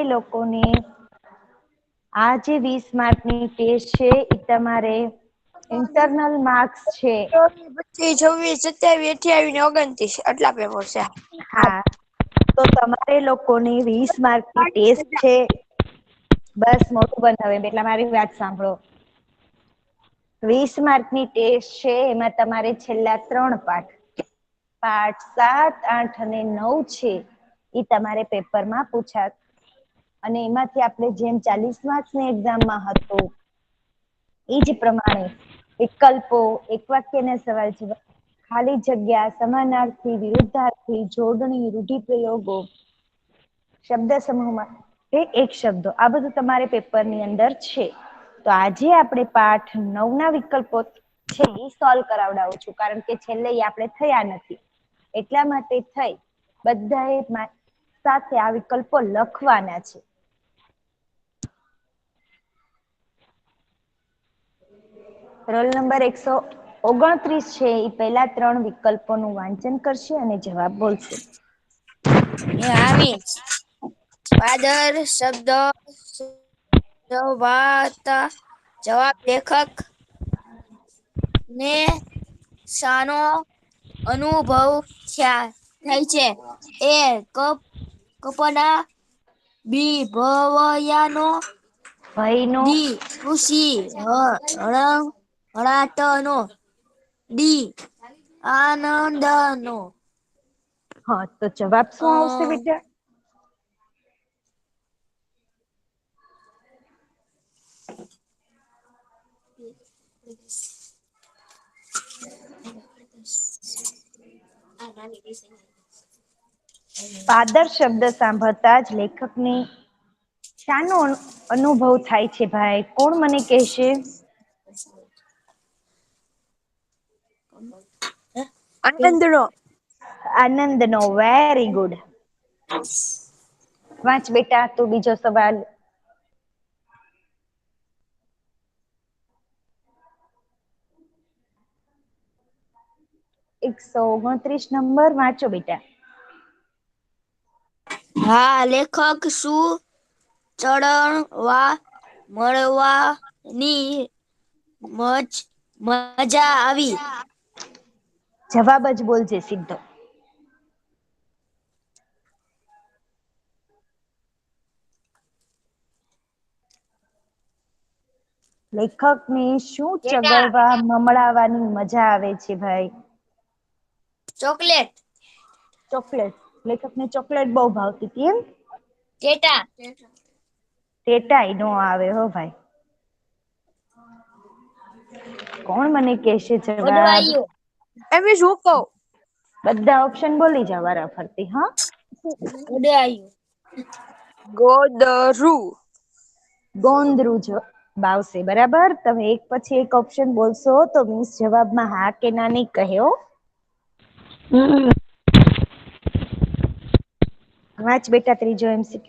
લોકોને આ જે 20 માર્કની ટેસ્ટ છે એ તમારે ઇન્ટરનલ માર્ક્સ છે. 25, 26, 27, 28 ને 29 આટલા પેપર છે. હા, તો તમારે લોકોની 20 માર્કની ટેસ્ટ છે. બસ મોટું બનાવે એટલે મારી વાત સાંભળો. 20 માર્કની ટેસ્ટ છે એમાં તમારે છેલ્લા 3 પાઠ 7, 8 અને 9 છે એ તમારે પેપરમાં પૂછાશે. અને એમાંથી આપણે જેમ 40 માર્ક્સની એક્ઝામમાં હતું એ જ પ્રમાણે વિકલ્પો, એક વાક્યના સવાલ જવાબ, ખાલી જગ્યા, સમાનાર્થી, વિરુદ્ધાર્થી, જોડણી, રૂઢિપ્રયોગો, શબ્દ સમૂહમાં એક શબ્દો આ બધું તમારે પેપરની અંદર છે. તો આજે આપણે પાઠ 9 ના વિકલ્પો છે એ સોલ્વ કરાવડાવું છું, કારણ કે છેલ્લે આપણે થયા નથી. એટલા માટે થઈ બધાએ સાથે આ વિકલ્પો લખવાના છે. રોલ નંબર 129 છે એ પહેલા 3 વિકલ્પોનું વાંચન કરશે અને જવાબ બોલશે. આવી પાદર શબ્દ વાર્તા જવાબ લેખક ને શાનો અનુભવ થાય છે. એ કપડા બી ભવયાનો ભયનો ડી ખુશી હળાટનો ડી આનંદનો. હા, તો જવાબ શું આવશે બેટા? પાદર શબ્દ સાંભળતા જ લેખકને શાનો અનુભવ થાય છે ભાઈ? કોણ મને કહેશે? આનંદનો. આનંદનો. Very good. વાંચ બેટા તું બીજો સવાલ. 129 નંબર વાંચો બેટા. હા, લેખક શું ચડવા મળવાની મજા આવી. જવાબ જ બોલજે સીધો. લેખકને શું કેટા ચગડવા મમડાવાની મજા આવે છે ભાઈ? ચોકલેટ. ચોકલેટ. લેખકને ચોકલેટ બહુ ભાવતી હતી એમ? કેટા. ટેટાય નો આવે હો ભાઈ. કોણ મને કેશે જવાબ? ઓડવાયું એમે શું કહું બધા ઓપ્શન બોલી જાવ વારા ફરતી. હા, ગોદરું. ગોંદરું આવશે બરાબર. તમે એક પછી એક ઓપ્શન બોલશો તો મિસ જવાબમાં હા કે ના નહીં કહે હો. વાંચ બેટા ત્રીજો MCQ.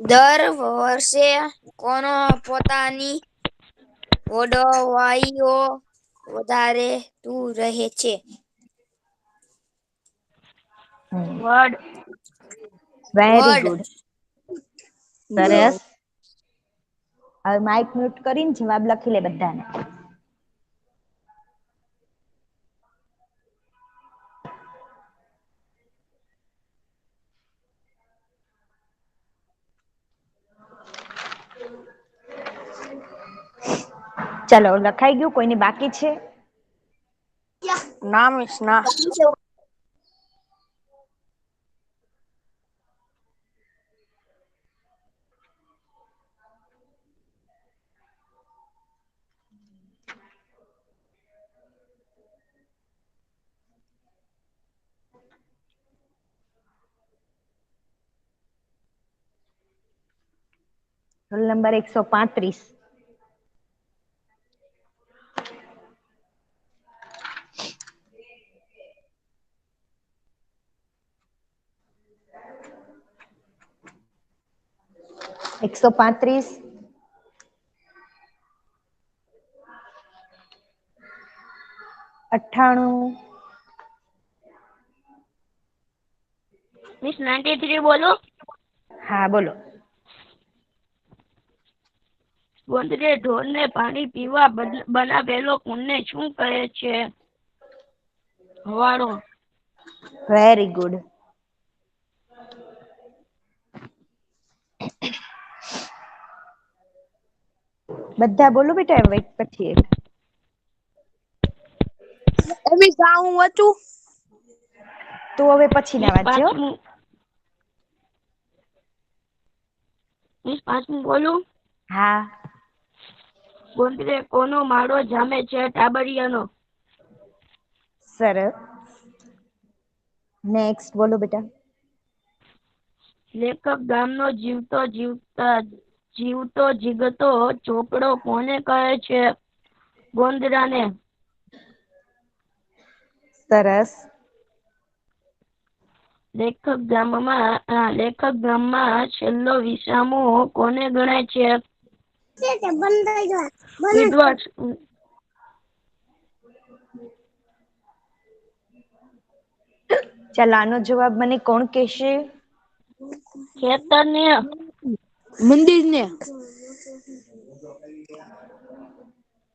દર વર્ષે કોનો પોતાની ઓડવાઈઓ વધારે તું રહે છે? વર્ડ. વેરી વડ. ગુડ. સરસ. હવે માઇક મ્યુટ કરીને જવાબ લખી લે બધાને. ચાલો લખાઈ ગયું? કોઈને બાકી છે? ના મિસ ના. Roll number 135. એકસો પાંત્રીસ. 98. મિસ 93 બોલો. હા બોલો. ગોંદરે ઢોરને પાણી પીવા બનાવેલો કુંડને શું કહે છે? હવાડો. Very good. બધા બોલો બેટા એક પછી એક. એમી હું હતું. તો હવે પછી ના મિસ વાંચજો. પાંચમું બોલું. હા. ગોંદરે કોનો માળો જામે છે? ટાબરિયાનો. સરસ. નેક્સ્ટ બોલો બેટા. લેખક ગામનો જીવતો જીગતો ચોપડો કોને કહે છે? ગોંદરાને. સરસ. લેખક ગામમાં છેલ્લો વિસામો કોને ગણાય છે? વિધવા. ચાલ આનો જવાબ મને કોણ કહેશે? ખેતરને. મંદિરને.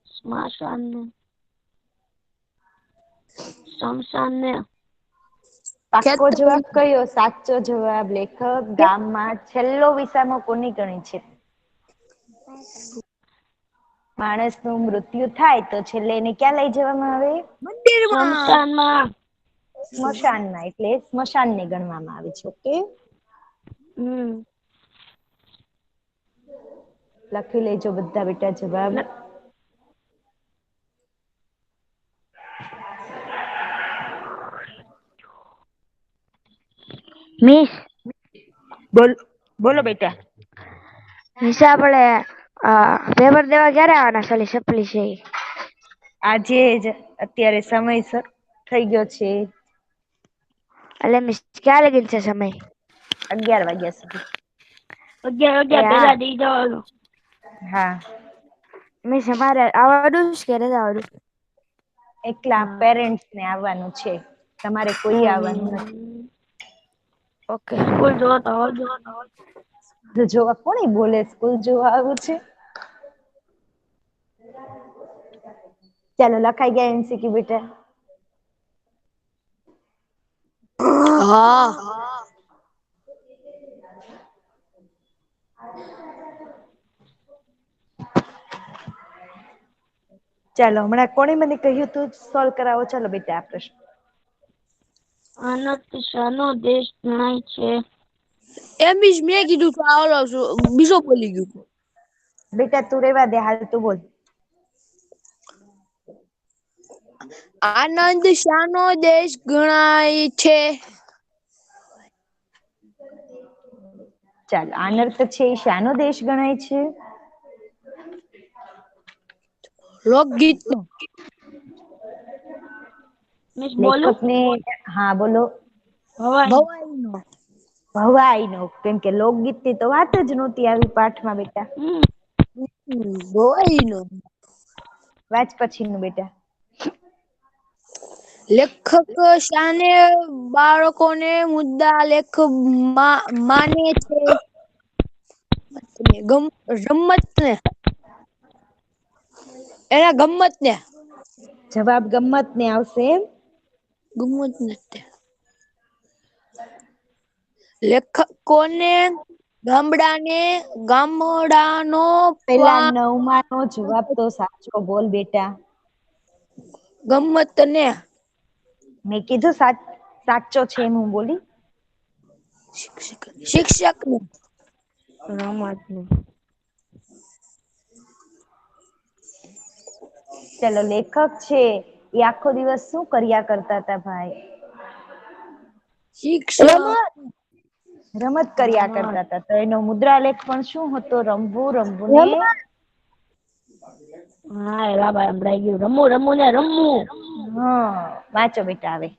સ્મશાનને. શમશાનને. પાક્કો જવાબ કયો? સાચો જવાબ લેખક ગામમાં છેલ્લો વિસામો કોની ગણી છે? માણસ નું મૃત્યુ થાય તો છેલ્લે એને ક્યાં લઈ જવામાં આવે? શમશાનમાં. સ્મશાનમાં, એટલે સ્મશાન ને ગણવામાં આવે છે. ઓકે. લખી લેજો બધા બેટા જવાબ. મિસ બોલો બેટા. મિસ આપણે પેપર દેવા ક્યારે આવવાના? સાલી સપ્લી છે. આજે જ અત્યારે સમયસર થઈ ગયો છે. એટલે મિસ ક્યાં લગીન છે સમય? 11 વાગ્યા સુધી. 11 એ વાગ્યા હા પેલા દઈ જવાનું. હા. મિસ અમારે આવવાનું કે નથી આવવાનું? એકલા પેરેન્ટ્સ ને આવવાનું છે. તમારે કોઈ આવવાનું નથી. ઓકે. સ્કૂલ જોવા તો આવજો. જોવા કોણ બોલે સ્કૂલ જોવા આવું છે? ચાલો લખાઈ ગયા MCQ બેટા? હા. ચાલો હમણાં કોણે મને કહ્યું તું સોલ્વ કરાવો? ચાલો બેટા આ પ્રશ્ન. આનત શાનો દેશ ગણાય છે? એમ બી મેં કીધું તું આવડો છું બીજો બોલી ગયું. બેટા તું રેવા દે, હાલ તું બોલ. આનંદ શાનો દેશ ગણાય છે? ચાલ આનર્ત છે એ શાનો દેશ ગણાય છે? લોકગીત નો. મિસ બોલું. લેખક ને હા બોલો. ભવાઈ. ભવાઈ નો. ભવાઈ નો, કેમ કે લોકગીત ની તો વાત જ નહોતી આવી પાઠમાં બેટા. ભવાઈ નો. વાંચ પછી નું બેટા. લેખક શાને બાળકોને મુદ્દા લેખ માને છે? રમત ને. એના ગમ્મત ને. જવાબ ગમ્મત ને આવશે એમ? ગમ્મત ને. લેખકોને ગામડાનો પેલા 9મા નો જવાબ તો સાચો બોલ બેટા. ગમ્મત ને. મેં કીધું સાચો છે એમ હું બોલી. શિક્ષક ને. રમત ને. ચાલો લેખક છે એ આખો દિવસ શું કર્યા કરતા હતા ભાઈ? રમત કર્યા કરતા હતા. તો એનો મુદ્રાલેખ પણ શું હતો? રમવું, રમવું ને. હા એલા ભાઈ સંભળાઈ ગયું. રમવું, રમવું ને રમવું. હા વાંચો બેટા હવે.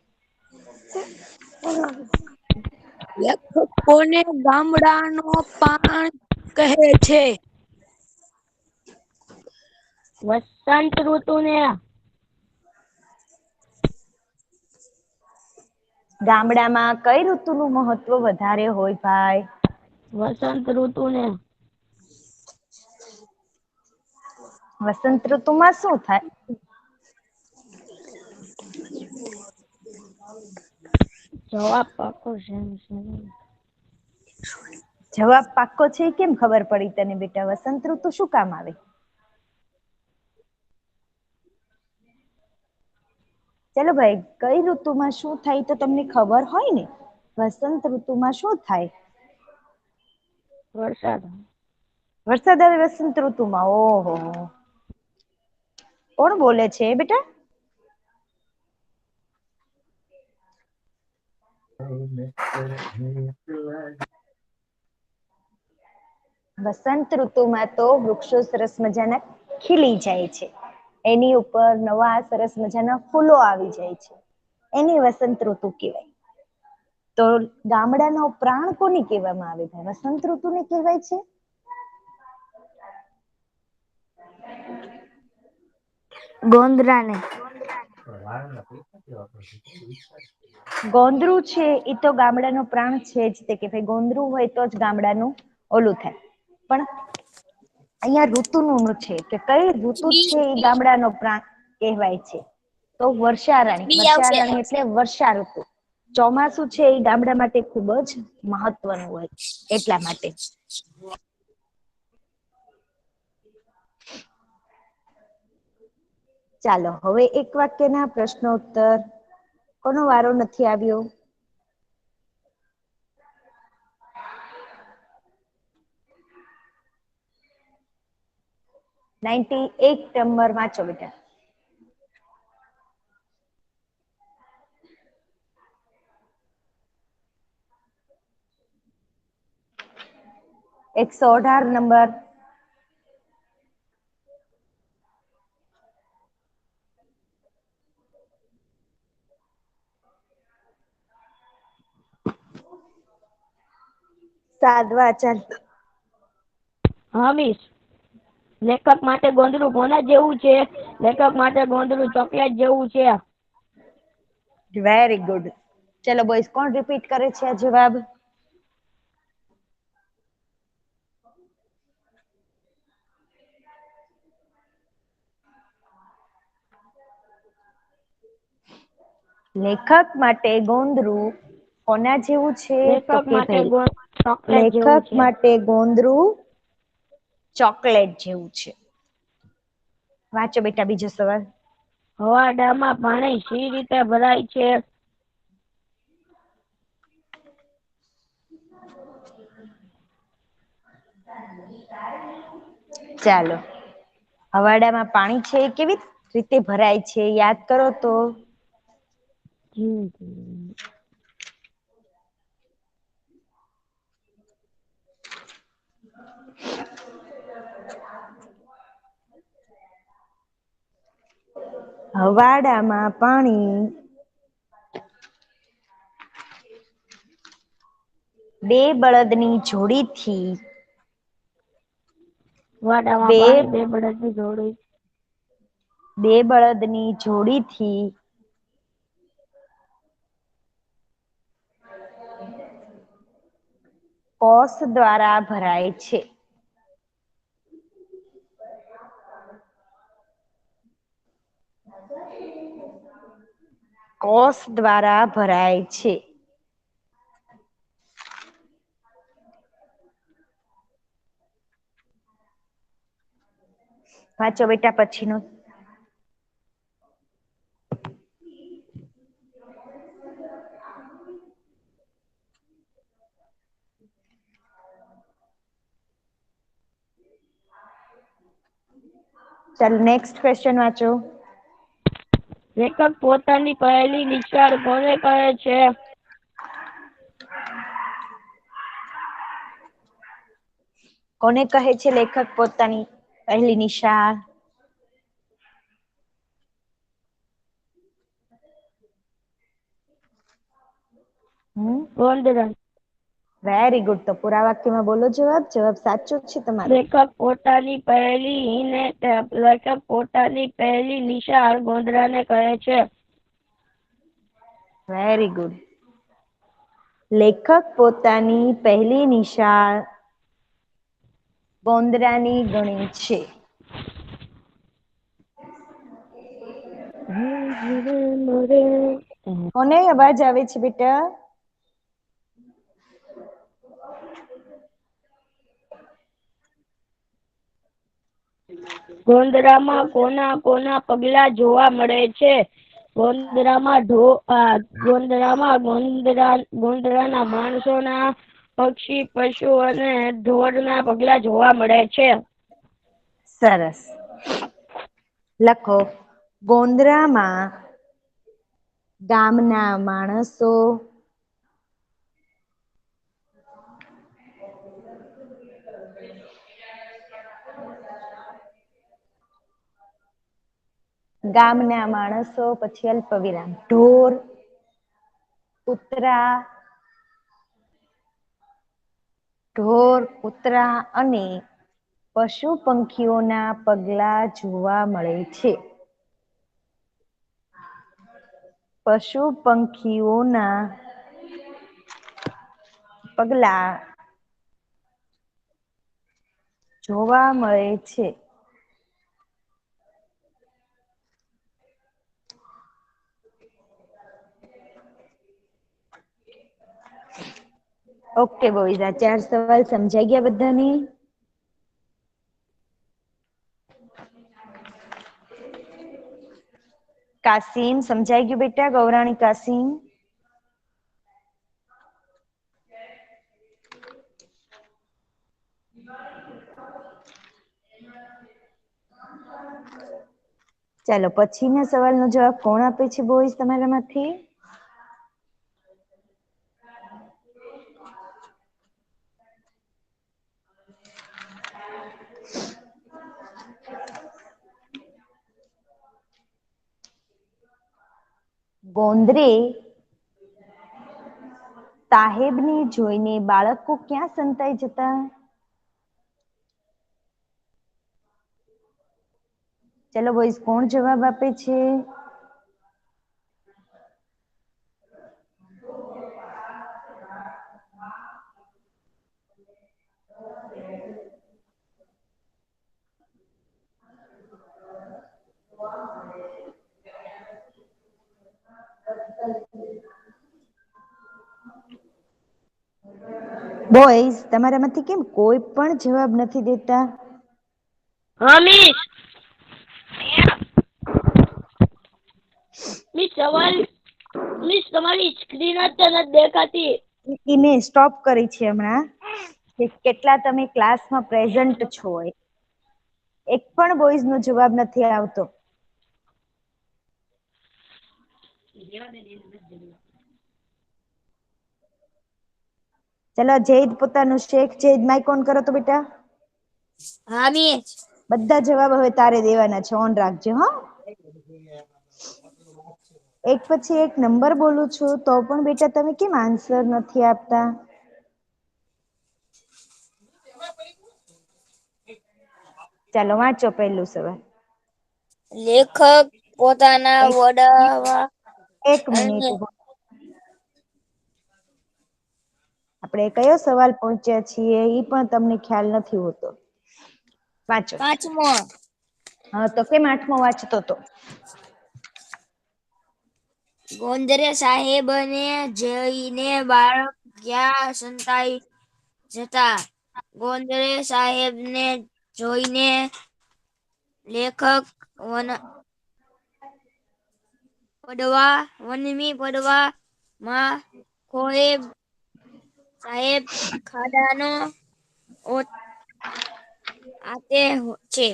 લેખકોને ગામડાનો પાણ કહે છે? વસંત ઋતુ ને. ગામડામાં કઈ ઋતુનું મહત્વ વધારે હોય ભાઈ? વસંત ઋતુ ને. વસંત ઋતુમાં શું થાય? જવાબ પાકો છે. જવાબ પાક્કો છે કેમ ખબર પડી તને બેટા? વસંત ઋતુ શું કામ આવે? ચલો ભાઈ, કઈ ઋતુમાં શું થાય તો તમને ખબર હોય ને. વસંત ઋતુમાં શું થાય? વરસાદ. વરસાદ આવે વસંત ઋતુમાં. ઓહો, કોણ બોલે છે બેટા? વસંત ઋતુમાં તો વૃક્ષો સરસ મજાના ખીલી જાય છે. એની ઉપર નવા સરસ મજાના ફૂલો આવી જાય છે. એની વસંત ઋતુ કહેવાય. તો ગામડાનો પ્રાણ કોને કહેવામાં આવે છે? વસંત ઋતુને કહેવાય છે. ગોંદરાને. ગોંદરું છે એ તો ગામડાનો પ્રાણ છે જ તે, કે ભાઈ ગોંદરું હોય તો જ ગામડાનું ઓલું થાય. પણ અહીંયા ઋતુનું છે કે કઈ ઋતુ છે એ ગામડાનો પ્રાણ કહેવાય છે. તો વર્ષારાણી. વર્ષારાણી એટલે વર્ષા ઋતુ. ચોમાસું છે એ ગામડા માટે ખૂબ જ મહત્વનું હોય એટલા માટે. ચાલો હવે એક વાક્યના પ્રશ્નોત્તર. કોનો વારો નથી આવ્યો? 98 નંબર વાંચો બેટા. ₹118 નંબર. સાદવા ચાલ. હા મિસ. લેખક માટે ગોંદરું કોના જેવું છે? લેખક માટે ગોંદરું ચોકલેટ જેવું છે. Very good. ચલો બોયસ, કોણ રિપીટ કરે છે આ જવાબ? લેખક માટે ગોંદરું કોના જેવું છે? લેખક તો કે માટે ભાઈ ચોકલેટ જેવું લેખક છે. માટે ગોંદરું ચોકલેટ જેવું છે. વાંચો બેટા બીજો સવાલ. હવાડામાં પાણી સી રીતે ભરાય છે? ચાલો, હવાડામાં પાણી છે એ કેવી રીતે ભરાય છે યાદ કરો તો. હવાડામાં પાણી બે બળદની જોડીથી હવાડામાં બે પાણી બે બળદની જોડી. બે બળદની જોડીથી કોસ દ્વારા ભરાય છે. કોસ દ્વારા ભરાય છે. વાંચો બેટા પછીનું. ચાલો નેક્સ્ટ ક્વેશ્ચન વાંચો. લેખક પોતાની પહેલી નિશાળ કોને કહે છે? કોને કહે છે લેખક પોતાની પહેલી નિશાળ? ગોંદરા. Very good. તો પૂરા વાક્યમાં બોલો જવાબ. જવાબ સાચો જ છે તમારો. લેખક પોતાની પહેલી નિશાળ ગોંદરાને કહે છે. Very good. લેખક પોતાની પહેલી નિશાળ ગોંદરાની ગણી છે. કોને અવાજ આવે છે બેટા? ગોંદરામાં કોના કોના પગલા જોવા મળે છે? ગોંદરાના માણસોના, પક્ષી, પશુ અને ઢોરના પગલા જોવા મળે છે. સરસ. લખો, ગોંદરામાં ગામના માણસો, ગામના માણસો, પછી અલ્પવિરામ, ઢોર, કૂતરા અને પશુ પંખીઓના પગલા જોવા મળે છે. પશુ પંખીઓના પગલા જોવા મળે છે. ઓકે બોઈઝ, આ 4 સવાલ સમજાઈ ગયા બધાને? કાસિમ સમજાઈ ગયું બેટા? ગૌરાણી કાસિમ? ચાલો, પછીના સવાલનો જવાબ કોણ આપે છે બોઈઝ તમારામાંથી? ગોંદરે સાહેબને જોઈને બાળકો ક્યાં સંતાઈ જતા? ચલો બોઈઝ, કોણ જવાબ આપે છે? બોઈઝ, તમારામાંથી કેમ કોઈ પણ જવાબ નથી દેતા? હા મિસ. મિસ તમારી સ્ક્રીન જ નથી દેખાતી. મેં સ્ટોપ કરી છે હમણાં, કે કેટલા તમે ક્લાસમાં પ્રેઝન્ટ છો. એક પણ બોઈઝ નો જવાબ નથી આવતો. ચલો જૈદ પોતાનું શેખ, જૈદ માઇક ઓન કરો તો બેટા. હા મિસ. બધા જવાબ હવે તારે દેવાના છે, ઓન રાખજો હો. એક પછી એક નંબર બોલું છું તો પણ બેટા તમે કેમ આન્સર નથી આપતા? ચાલો વાંચો પહેલું સવાલ. લેખક પોતાના વડાવા એક મિનિટ અને આપણે કયો સવાલ પહોંચ્યા છીએ એ પણ તમને ખ્યાલ નથી હોતો. વાંચો. 5મો. હા તો કેમ 8મો વાંચતો તો? ગોંદરે સાહેબને જોઈને બાળક ક્યાં સંતાઈ જતા? ગોંદરે સાહેબને જોઈને લેખક વનમી પડવામાં સાહેબ ખાડાનો આતે છે.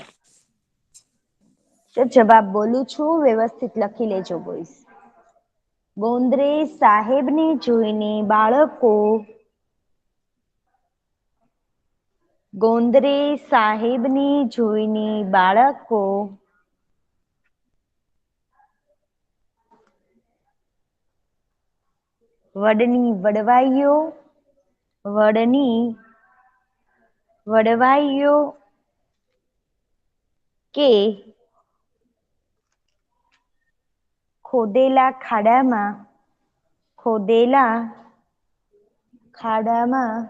તો જવાબ બોલું છું, વ્યવસ્થિત લખી લેજો બોઈસ. ગોંદરે સાહેબને જોઈને બાળકો ગોંદરે સાહેબને જોઈને બાળકો વડવાઈઓ કે ખોદેલા ખાડામાં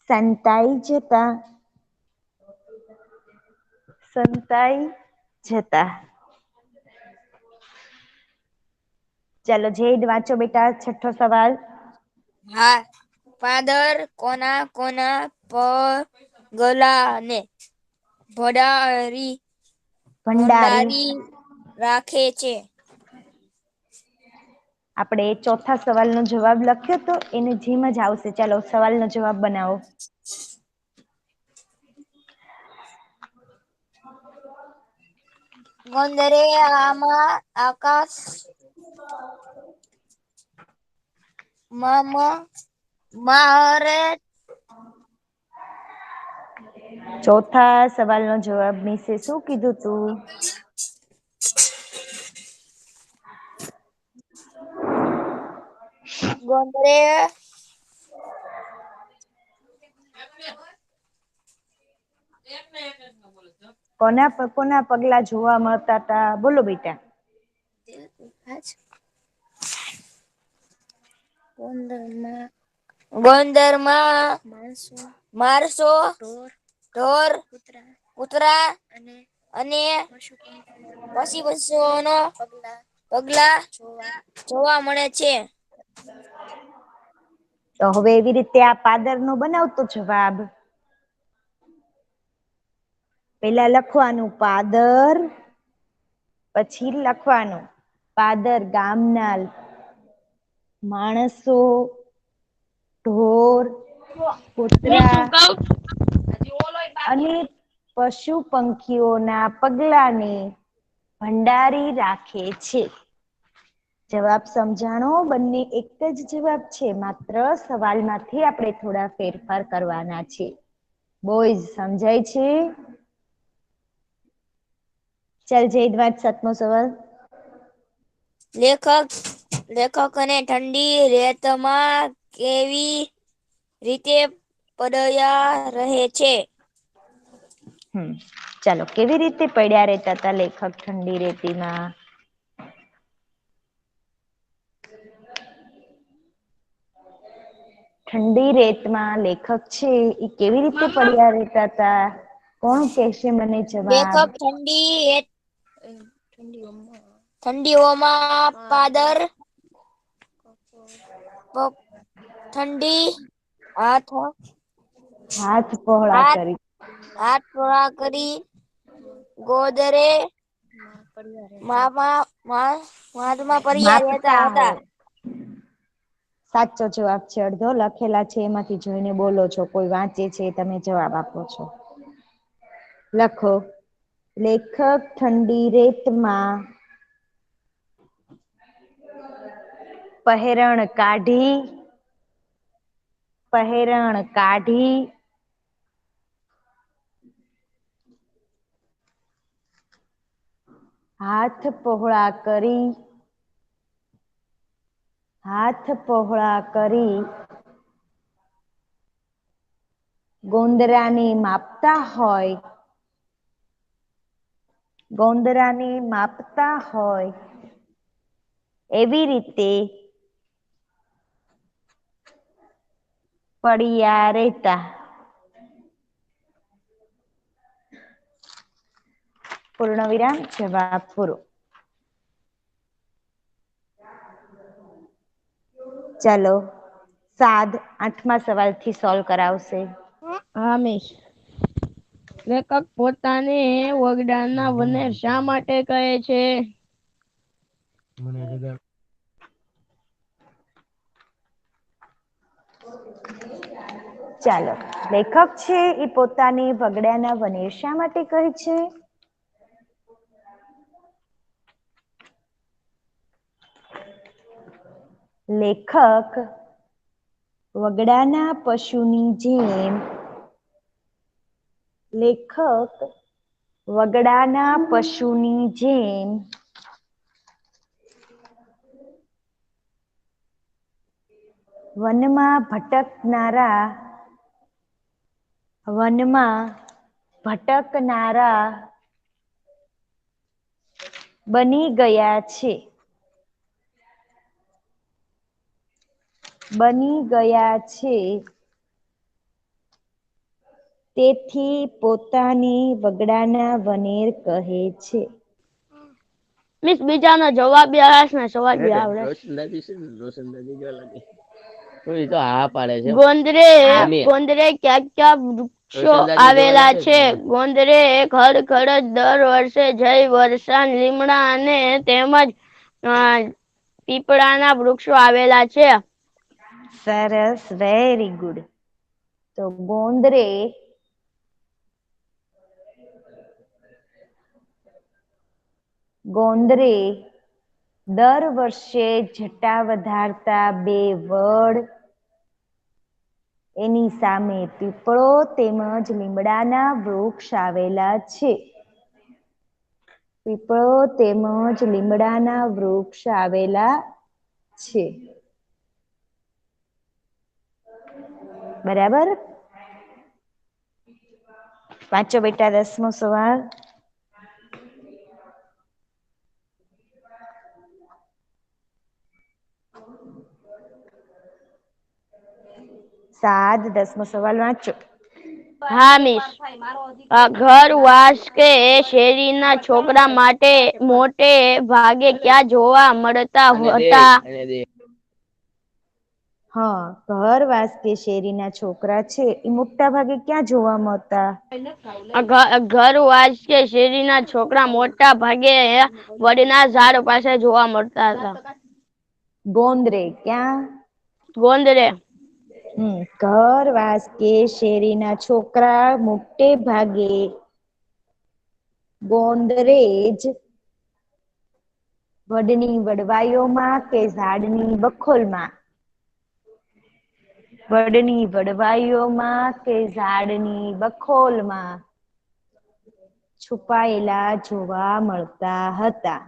સંતાઈ જતા. ચાલો જૈદ વાંચો બેટા છઠ્ઠો સવાલ. હા, પાદર કોના કોના પગલાને ભંડારી રાખે છે? આપણે ચોથા સવાલનો જવાબ લખ્યો તો એને જેમ જ આવશે. ચાલો સવાલનો જવાબ બનાવો. ગોંદરે આમાં આકાશ મારે ચોથા સવાલનો જવાબ મિસે શું કીધું તું? ગોંદરે કોના પગલા જોવા મળતા હતા? બોલો બેટા. ગોંદરમાં માણસો, ઢોર, કૂતરા અને પશુ પક્ષીઓનો પગલા જોવા મળે છે. તો હવે એવી રીતે આ પાદરનો બનાવતો જવાબ. પેલા લખવાનું પાદર, પછી લખવાનું પાદર ગામના માણસો, ઢોર, કૂતરા અને પશુ પંખીઓના પગલાને ભંડારી રાખે છે. જવાબ સમજાણો? બંને એક જ જવાબ છે, માત્ર સવાલમાંથી આપણે થોડા ફેરફાર કરવાના છે. બોયઝ સમજાય છે? ચાલ જૈદ વાંચ સાતમો સવાલ. લેખકને ઠંડી રેતમાં કેવી રીતે પડ્યા રહે છે? ચાલો કેવી રીતે પડ્યા રહેતા હતા લેખક ઠંડી રેતીમાં? ઠંડી રેતમાં લેખક છે એ કેવી રીતે પડ્યા રહેતા હતા? કોણ કહેશે મને જવાબ? લેખક ઠંડીઓમાં પાદર ઠંડી હાથ પહોળા કરી હાથ પહોળા કરી ગોદરે વાદમાં પડ્યા રહેતા માપતા હતા. હોય. સાચો જવાબ છે. અડધો લખેલા છે એમાંથી જોઈને બોલો છો. કોઈ વાંચે છે તમે જવાબ આપો છો. લખો. લેખક ઠંડી રેતમાં પહેરણ કાઢી હાથ પહોળા કરી ગોંદરાને માપતા હોય એવી રીતે પડ્યા રહેતા. પૂર્ણ વિરામ. જવાબ પૂરો. ચાલો સાદ 8મા સવાલથી સોલ્વ કરાવશે. હા મિસ. લેખક પોતાને વગડાના વને શા માટે કહે છે? ચાલો લેખક છે એ પોતાની વગડાના વને શા માટે કહે છે? લેખક વગડાના પશુની જેમ વનમાં ભટકનારા બની ગયા છે. બની ગયા છે, તેથી પોતાની વગડાના વનેર કહે છે. મિસ બીજાનો જવાબ બી આવે ને સવાલ બી આવડે. તો હા પાડે છે. ગોંદરે ગોંદરે ક્યાં ક્યાં વૃક્ષો આવેલા છે? ગોંદરે ખડખડ દર વર્ષે જય વરસાદ લીમડા અને તેમજ પીપળાના વૃક્ષો આવેલા છે. સરસ, વેરી ગુડ. તો ગોંદરે દર વર્ષે જટા વધારતા બે વડ, એની સામે પીપળો તેમજ લીમડાના વૃક્ષ આવેલા છે. પીપળો તેમજ લીમડાના વૃક્ષ આવેલા છે. બરાબર. વાંચો બેટા 10મો સવાલ. સાદ 10મો સવાલ વાંચો. હા મિસ. ઘર વાસ કે શેરીના છોકરા માટે મોટે ભાગે ક્યાં જોવા મળતા હતા? હા, ઘર વાસ કે શેરીના છોકરા છે એ મોટા ભાગે ક્યાં જોવા મળતા? ઘર વાસ કે શેરીના છોકરા મોટા ભાગે વડના ઝાડ પાસે જોવા મળતા હતા. ગોંદરે ક્યાં? ગોંદરે. ઘર વાસ કે શેરીના છોકરા મોટે ભાગે ગોંદરેજ વડની વડવાઈઓમાં કે ઝાડની બખોલમાં? વડની વડવાઈઓમાં કે ઝાડની બખોલમાં છુપાયેલા જોવા મળતા હતા.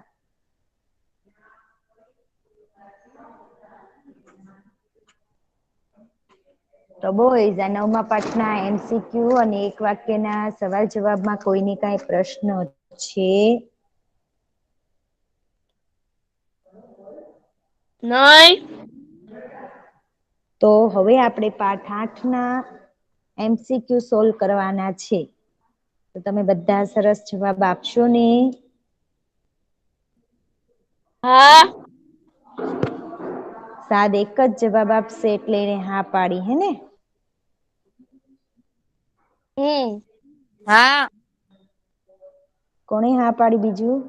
તો બોયઝ આ 9મા પાઠના MCQ અને એક વાક્યના સવાલ જવાબમાં કોઈને કાંઈ પ્રશ્ન છે? નહીં. તો હવે આપણે પાઠ 8ના MCQ સોલ્વ કરવાના છે. તો તમે બધા સરસ જવાબ આપશો ને? હા. સાદ એક જ જવાબ આપશે એટલે એને હા પાડી, હે ને? હા. કોણે હા પાડી બીજું?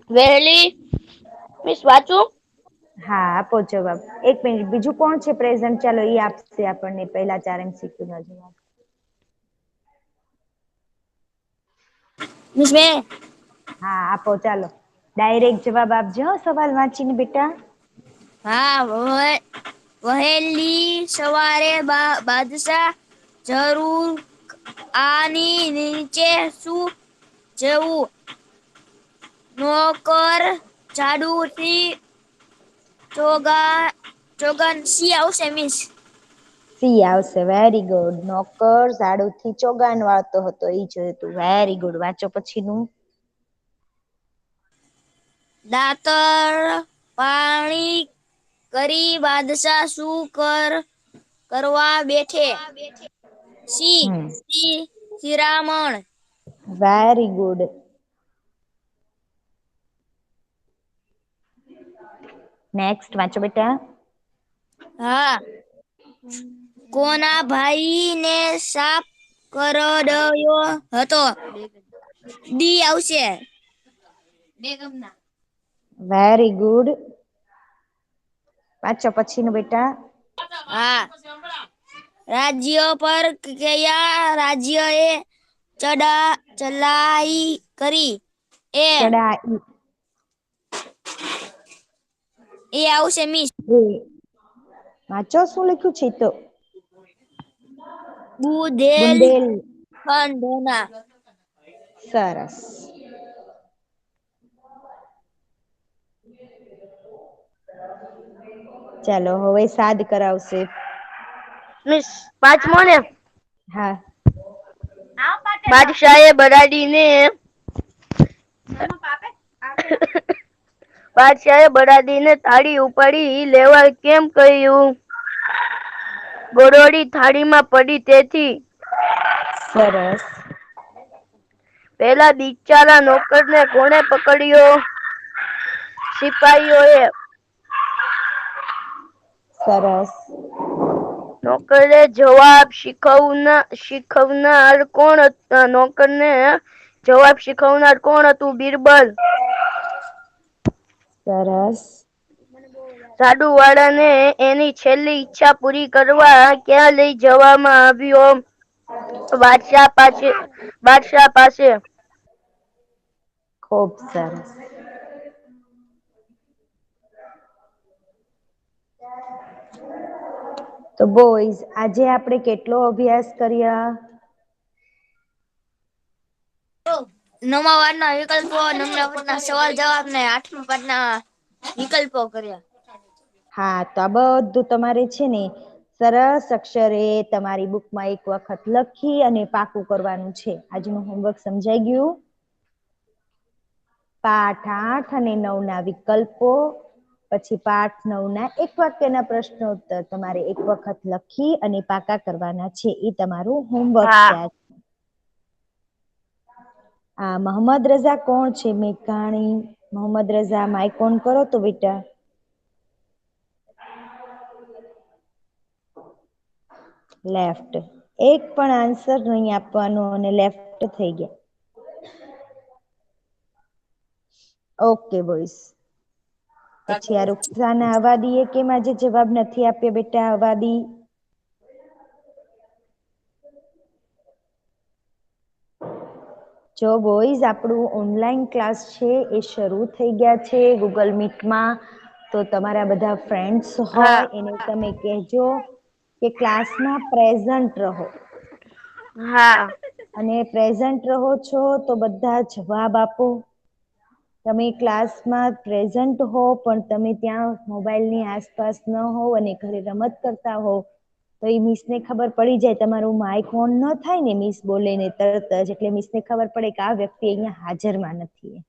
વહેલી. મિસ વાંચું? હા આપો જવાબ. એક મિનિટ, બીજું કોણ છે પ્રેઝન્ટ? ચાલો એ આપશે આપણને પહેલા 4 MCQ ના જવાબ. મિસ મેં. હા આપો ચાલો. ડાયરેક્ટ જવાબ આપજો સવાલ વાંચીને બેટા. હા. વહેલી સવારે બાદશાહ જરૂર આની નીચે શું જેવું નોકર ઝાડુથી ચોગન સી આવશે મિસ? સી આવશે. Very good. નોકર ઝાડુથી ચોગાન વાળતો હતો એ જોયું. Very good. વાંચો પછીનું. દાતર પાણી કરી બાદશાહ શું કરવા બેઠે? સી શિરામણ. Very good. નેક્સ્ટ વાંચો બેટા. હા. કોના ભાઈને સાપ કરડ્યો હતો? ડી આવશે. બેગમના. Very good. વાંચો પછીનું બેટા. હા. રાજ્ય પર કયા રાજ્ય એ ચડાઈ કરી? ચડાઈ. એ આવશે મિસ. વાંચો શું લખ્યું છે તો? બુંદેલ. બુંદેલખંડના. સરસ. ચાલો હવે સાદ કરાવશે. મિસ પાંચમો ને? હા. બાદશાહે બરાડીને બાદશાહે બરાદીને થાળી ઉપાડી લેવા કેમ કહ્યું? ગરોળી થાળીમાં પડી તેથી. સરસ. પેલા બિચારા નોકરને કોણે પકડ્યો? સિપાહીઓએ. સરસ. નોકરે જવાબ શીખવનાર કોણ હતા? નોકરને જવાબ શીખવનાર કોણ હતું? બિરબલ. સરસ. સાડુ વાળાને એની છેલ્લી ઈચ્છા પૂરી કરવા ક્યાં લઈ જવામાં આવ્યો? બાદશાહ પાસે. ખૂબ સરસ. તો બોયઝ આજે આપણે કેટલો અભ્યાસ કર્યા? 9મા વારના વિકલ્પો, 9મા વારના સવાલ જવાબ ને 8મા પાઠના વિકલ્પો કર્યા. હા, તો આ બધું તમારે છે ને સરસ અક્ષરે તમારી બુકમાં એક વખત લખી અને પાકું કરવાનું છે. આજનું હોમવર્ક સમજાઈ ગયું? પાઠ 8 અને 9 ના વિકલ્પો, પછી પાઠ 9 ના એક વાક્યના પ્રશ્નોત્તર તમારે એક વખત લખી અને પાકા કરવાના છે. એ તમારું હોમવર્ક છે. આ મોહમ્મદ રઝા કોણ છે? મેઘાણી મોહમ્મદ રઝા, માઇક ઓન કરો તો બેટા. લેફ્ટ. એક પણ આન્સર નહીં આપવાનો અને લેફ્ટ થઈ ગયા. Okay boys. પછી આ રૂક્ષાના અવાદીએ કેમ આજે જવાબ નથી આપ્યો બેટા? અવાદી જો બોયઝ આપણું ઓનલાઈન ક્લાસ છે એ શરૂ થઈ ગયા છે ગૂગલ મીટમાં. તો તમારા બધા ફ્રેન્ડ્સ હોય એને તમે કહેજો કે ક્લાસમાં પ્રેઝન્ટ રહો. હા. અને પ્રેઝન્ટ રહો છો તો બધા જવાબ આપો. તમે ક્લાસમાં પ્રેઝન્ટ હો પણ તમે ત્યાં મોબાઈલની આસપાસ ન હોવ અને ઘરે રમત કરતા હોવ તો એ મિસને ખબર પડી જાય. તમારું માઇક ઓન ન થાય ને મિસ બોલે ને તરત જ, એટલે મિસને ખબર પડે કે આ વ્યક્તિ અહીંયા હાજરમાં નથી.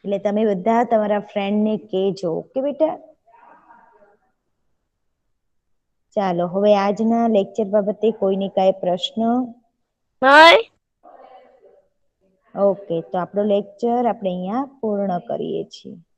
એટલે તમે બધા તમારા ફ્રેન્ડને કહેજો. ઓકે બેટા? ચાલો હવે આજના લેક્ચર બાબતે કોઈને કાંઈ પ્રશ્ન? ઓકે, તો આપણો લેક્ચર આપણે અહીંયા પૂર્ણ કરીએ છીએ.